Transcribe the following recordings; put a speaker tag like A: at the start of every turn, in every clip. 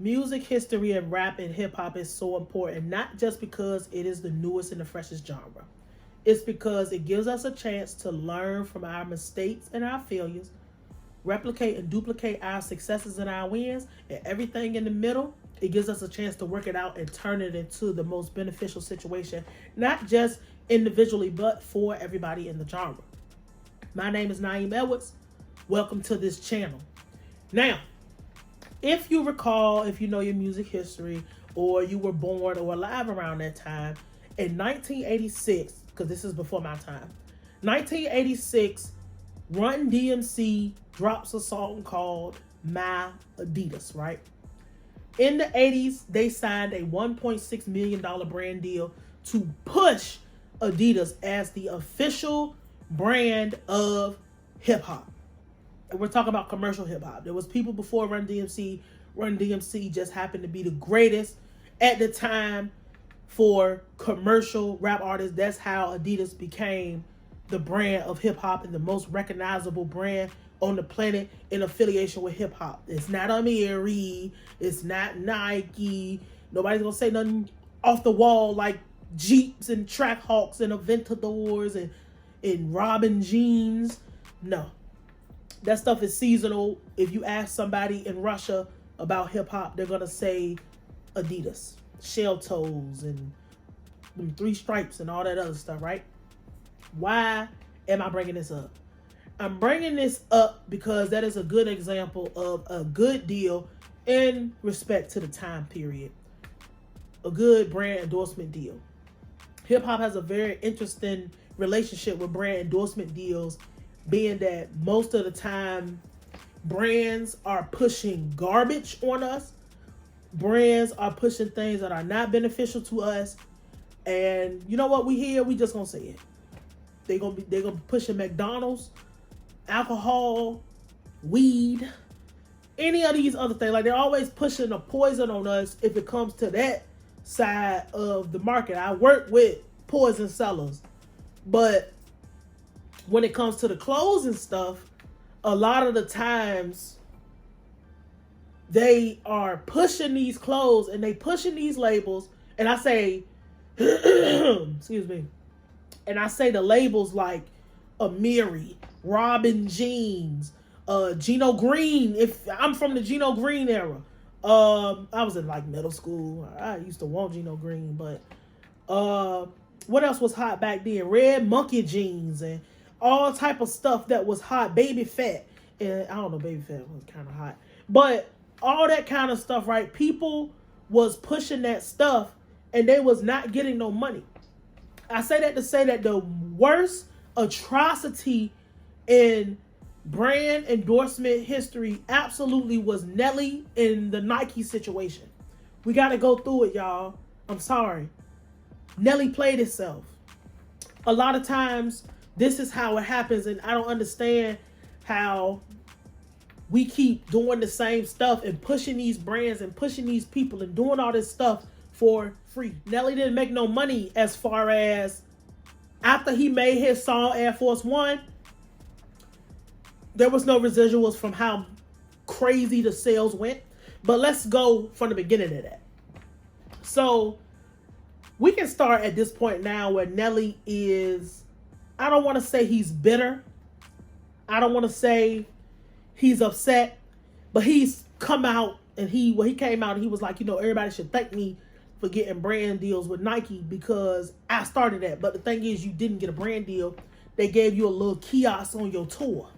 A: Music history and rap and hip hop is so important, not just because it is the newest and the freshest genre. It's because it gives us a chance to learn from our mistakes and our failures, replicate and duplicate our successes and our wins, and everything in the middle. It gives us a chance to work it out and turn it into the most beneficial situation, not just individually, but for everybody in the genre. My name is Nayim Edwards. Welcome to this channel. Now, if you recall, if you know your music history, or you were born or alive around that time, in 1986, because this is before my time, 1986, Run DMC drops a song called My Adidas, right? In the 80s, they signed a $1.6 million brand deal to push Adidas as the official brand of hip hop. And we're talking about commercial hip hop. There was people before Run DMC. Run DMC just happened to be the greatest at the time for commercial rap artists. That's how Adidas became the brand of hip hop and the most recognizable brand on the planet in affiliation with hip hop. It's not Amiri. It's not Nike. Nobody's gonna say nothing off the wall like Jeeps and Trackhawks and Aventadors and Robin jeans. No. That stuff is seasonal. If you ask somebody in Russia about hip hop, they're gonna say Adidas, shell toes, and them three stripes and all that other stuff, right? Why am I bringing this up? I'm bringing this up because that is a good example of a good deal in respect to the time period. A good brand endorsement deal. Hip hop has a very interesting relationship with brand endorsement deals, being that most of the time brands are pushing garbage on us. Brands are pushing things that are not beneficial to us. And you know what? We just gonna say it. They're gonna be pushing McDonald's, alcohol, weed, any of these other things. Like, they're always pushing a poison on us if it comes to that side of the market. I work with poison sellers, but when it comes to the clothes and stuff, a lot of the times they are pushing these clothes and they pushing these labels. And I say, excuse me, and I say the labels like Amiri, Robin jeans, Gino Green. If I'm from the Gino Green era, I was in like middle school. I used to want Gino Green, but what else was hot back then? Red monkey jeans and all type of stuff that was hot. Baby fat, and I don't know, baby fat was kind of hot, but all that kind of stuff, right? People was pushing that stuff and they was not getting no money. I say that to say that the worst atrocity in brand endorsement history absolutely was Nelly in the Nike situation. We got to go through it, y'all. I'm sorry. Nelly played itself. A lot of times, this is how it happens, and I don't understand how we keep doing the same stuff and pushing these brands and pushing these people and doing all this stuff for free. Nelly didn't make no money as far as after he made his song Air Force One. There was no residuals from how crazy the sales went. But let's go from the beginning of that. So we can start at this point now where Nelly is, I don't want to say he's bitter. I don't want to say he's upset, but he's come out and he came out and he was like, everybody should thank me for getting brand deals with Nike because I started that. But the thing is, you didn't get a brand deal. They gave you a little kiosk on your tour.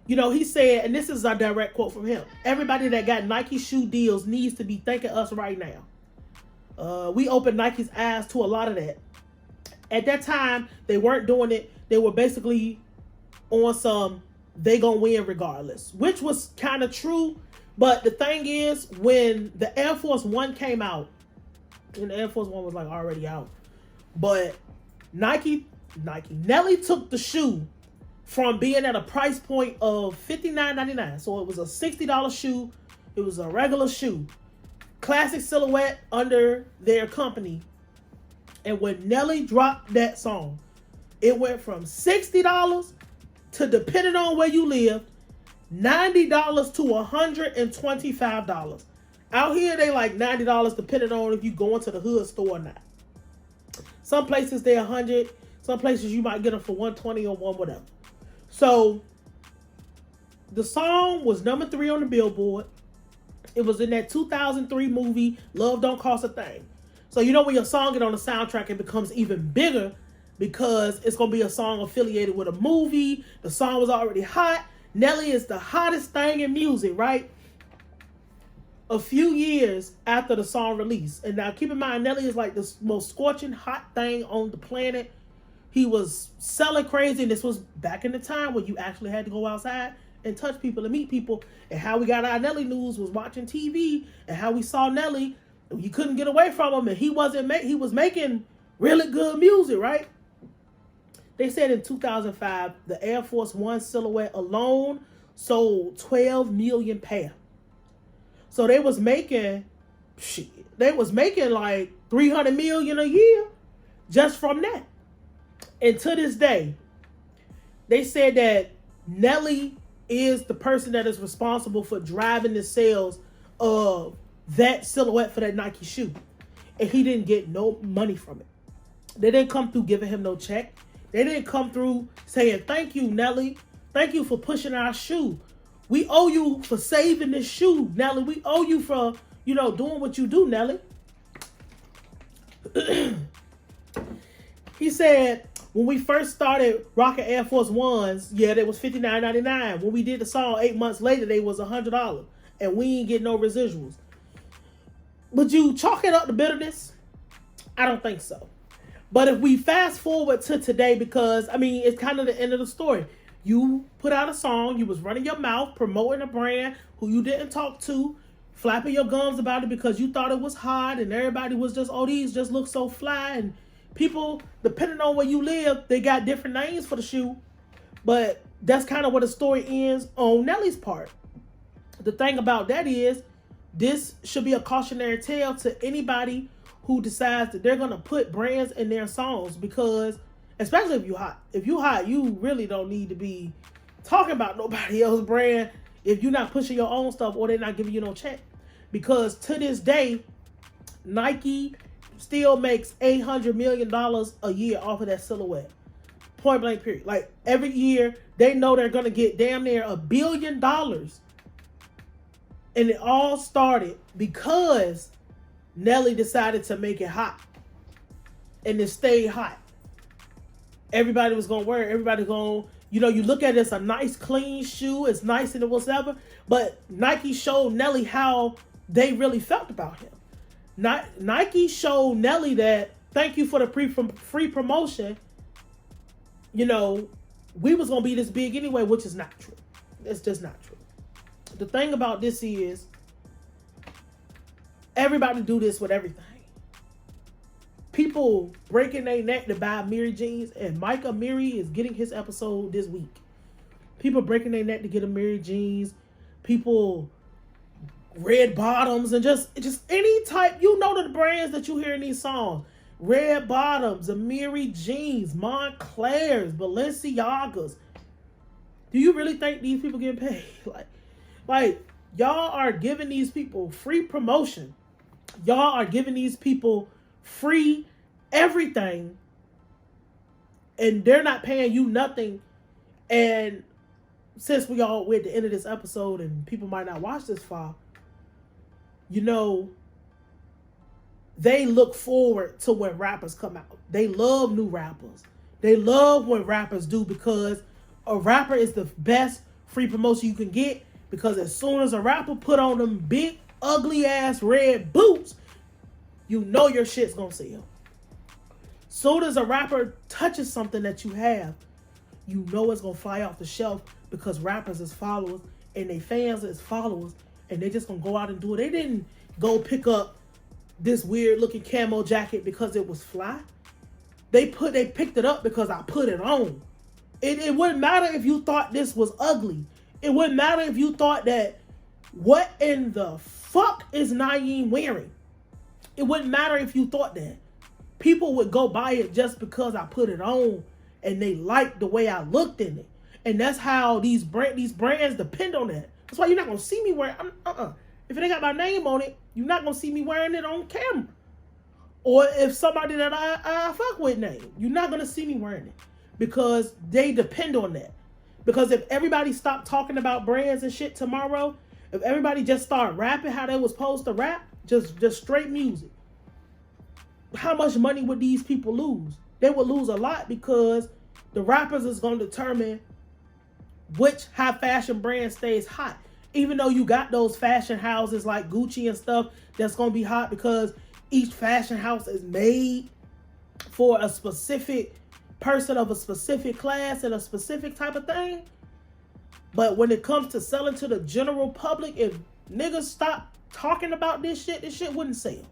A: He said, and this is a direct quote from him, everybody that got Nike shoe deals needs to be thanking us right now. We opened Nike's eyes to a lot of that. At that time, they weren't doing it. They were basically on some, they gonna win regardless, which was kind of true. But the thing is, when the Air Force One came out, and the Air Force One was like already out, but Nelly took the shoe from being at a price point of $59.99. So it was a $60 shoe. It was a regular shoe. Classic silhouette under their company. And when Nelly dropped that song, it went from $60 to, depending on where you lived, $90 to $125. Out here, they like $90 depending on if you go into the hood store or not. Some places they're $100. Some places you might get them for $120 or one whatever. So the song was number 3 on the Billboard. It was in that 2003 movie, Love Don't Cost a Thing. So you know when your song get on the soundtrack, it becomes even bigger because it's going to be a song affiliated with a movie. The song was already hot. Nelly is the hottest thing in music, right? A few years after the song released. And now keep in mind, Nelly is like the most scorching hot thing on the planet. He was selling crazy. And this was back in the time when you actually had to go outside and touch people and meet people. And how we got our Nelly news was watching TV. And how we saw Nelly, you couldn't get away from him. And he was making really good music, right? They said in 2005, the Air Force One silhouette alone sold 12 million pair. So they was making like 300 million a year just from that. And to this day, they said that Nelly is the person that is responsible for driving the sales of that silhouette for that Nike shoe. And he didn't get no money from it. They didn't come through giving him no check. They didn't come through saying, thank you, Nelly. Thank you for pushing our shoe. We owe you for saving this shoe, Nelly. We owe you for, doing what you do, Nelly. He said, when we first started rocking Air Force Ones, they was $59.99. When we did the song 8 months later, they was $100. And we ain't get no residuals. Would you chalk it up to bitterness? I don't think so. But if we fast forward to today, because, it's kind of the end of the story. You put out a song, you was running your mouth, promoting a brand who you didn't talk to, flapping your gums about it because you thought it was hot and everybody was just, these just look so fly. And people, depending on where you live, they got different names for the shoe. But that's kind of where the story ends on Nelly's part. The thing about that is, this should be a cautionary tale to anybody who decides that they're going to put brands in their songs, because especially if you're hot. If you're hot, you really don't need to be talking about nobody else's brand if you're not pushing your own stuff or they're not giving you no check. Because to this day, Nike still makes $800 million a year off of that silhouette. Point blank period. Like every year, they know they're going to get damn near $1 billion. And it all started because Nelly decided to make it hot. And it stayed hot. Everybody was going to wear it. Everybody going to, you look at it as a nice, clean shoe. It's nice and it was whatever. But Nike showed Nelly how they really felt about him. Nike showed Nelly that, thank you for the free promotion. We was going to be this big anyway, which is not true. It's just not true. The thing about this is, everybody do this with everything. People breaking their neck to buy Amiri jeans, and Mike Amiri is getting his episode this week. People breaking their neck to get Amiri jeans. People red bottoms and just any type. The brands that you hear in these songs. Red bottoms, Amiri jeans, Monclers, Balenciagas. Do you really think these people get paid? Like y'all are giving these people free promotion. Y'all are giving these people free everything, and they're not paying you nothing. And since we're at the end of this episode and people might not watch this far, they look forward to when rappers come out. They love new rappers. They love when rappers do, because a rapper is the best free promotion you can get, because as soon as a rapper put on them big ugly ass red boots, your shit's gonna sell. Soon as a rapper touches something that you have, it's gonna fly off the shelf, because rappers is followers and they fans is followers, and they just gonna go out and do it. They didn't go pick up this weird looking camo jacket because it was fly. They picked it up because I put it on. It wouldn't matter if you thought this was ugly. It wouldn't matter if you thought that, what in the fuck is Nayim wearing? It wouldn't matter if you thought that. People would go buy it just because I put it on and they liked the way I looked in it. And that's how these brands depend on that. That's why you're not gonna see me wearing. If it ain't got my name on it, you're not gonna see me wearing it on camera. Or if somebody that I fuck with name, you're not gonna see me wearing it because they depend on that. Because if everybody stopped talking about brands and shit tomorrow, if everybody just started rapping how they was supposed to rap, just straight music, how much money would these people lose? They would lose a lot because the rappers is gonna determine which high fashion brand stays hot. Even though you got those fashion houses like Gucci and stuff that's gonna be hot because each fashion house is made for a specific person of a specific class and a specific type of thing. But when it comes to selling to the general public, if niggas stop talking about this shit wouldn't sell.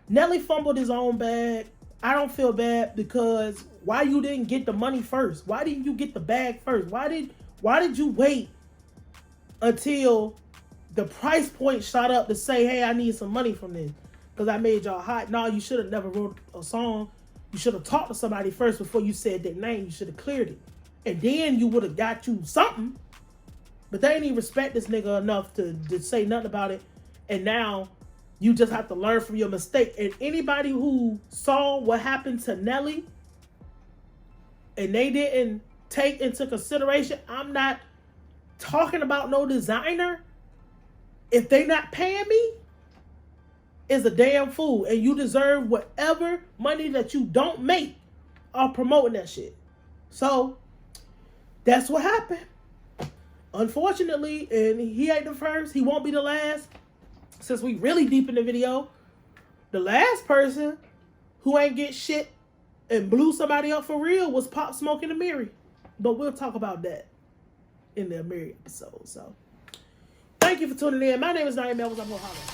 A: Nelly fumbled his own bag. I don't feel bad because why you didn't get the money first? Why didn't you get the bag first? Why did you wait until the price point shot up to say, hey, I need some money from this because I made y'all hot? No, you should have never wrote a song. You should have talked to somebody first before you said their name. You should have cleared it. And then you would have got you something. But they ain't even respect this nigga enough to say nothing about it. And now you just have to learn from your mistake. And anybody who saw what happened to Nelly and they didn't take into consideration, I'm not talking about no designer. If they not paying me, is a damn fool. And you deserve whatever money that you don't make off promoting that shit. So that's what happened. Unfortunately, and he ain't the first, he won't be the last. Since we really deep in the video, the last person who ain't get shit and blew somebody up for real was Pop Smoke and Amiri. But we'll talk about that in the Amiri episode. So thank you for tuning in. My name is Nayim. I'm gonna holler.